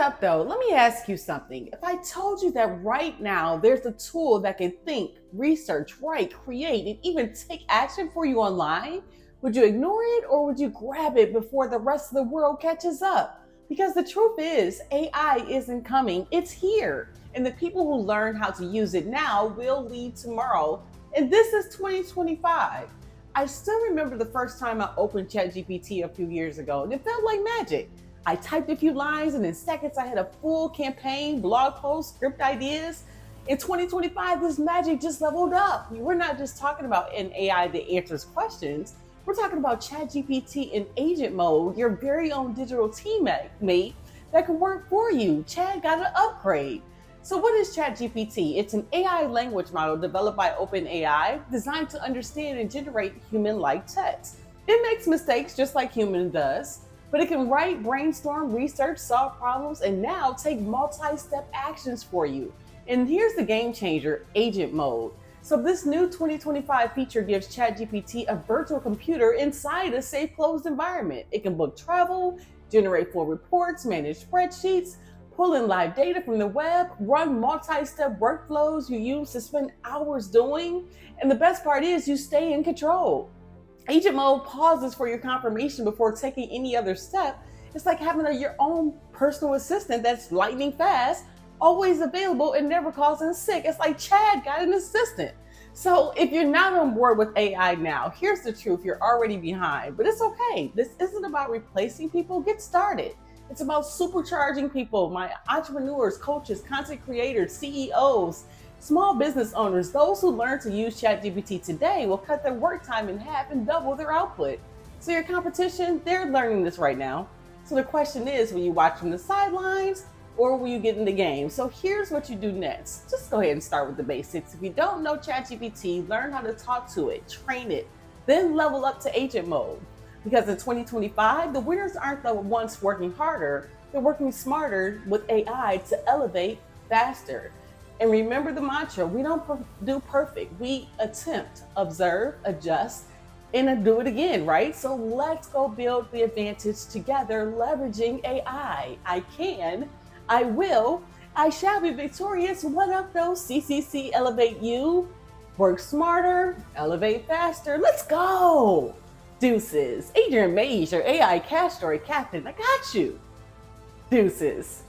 up though? Let me ask you something. If I told you that right now there's a tool that can think, research, write, create, and even take action for you online, would you ignore it or would you grab it before the rest of the world catches up? Because the truth is, AI isn't coming, it's here. And the people who learn how to use it now will lead tomorrow. And this is 2025. I still remember the first time I opened ChatGPT a few years ago, and it felt like magic. I typed a few lines, and in seconds, I had a full campaign, blog post, script ideas. In 2025, this magic just leveled up. We're not just talking about an AI that answers questions. We're talking about ChatGPT in agent mode, your very own digital teammate that can work for you. Chad got an upgrade. So what is ChatGPT? It's an AI language model developed by OpenAI designed to understand and generate human-like text. It makes mistakes just like human does, but it can write, brainstorm, research, solve problems, and now take multi-step actions for you. And here's the game changer, agent mode. So this new 2025 feature gives ChatGPT a virtual computer inside a safe, closed environment. It can book travel, generate full reports, manage spreadsheets, pull in live data from the web, run multi-step workflows you used to spend hours doing. And the best part is you stay in control. Agent mode pauses for your confirmation before taking any other step. It's like having your own personal assistant that's lightning fast, always available, and never calls in sick. It's like Chad got an assistant. So if you're not on board with AI now, here's the truth, you're already behind, but it's okay. This isn't about replacing people, get started. It's about supercharging people, my entrepreneurs, coaches, content creators, CEOs, small business owners. Those who learn to use ChatGPT today will cut their work time in half and double their output. So your competition, they're learning this right now. So the question is, will you watch from the sidelines or will you get in the game? So here's what you do next. Just go ahead and start with the basics. If you don't know ChatGPT, learn how to talk to it, train it, then level up to agent mode. Because in 2025, the winners aren't the ones working harder, they're working smarter with AI to elevate faster. And remember the mantra, we don't do perfect, we attempt, observe, adjust, and do it again, right? So let's go build the advantage together, leveraging AI. I can, I will, I shall be victorious. What up though? CCC, elevate you, work smarter, elevate faster. Let's go. Deuces. Adriane Mayes, your AI cash story captain. I got you. Deuces.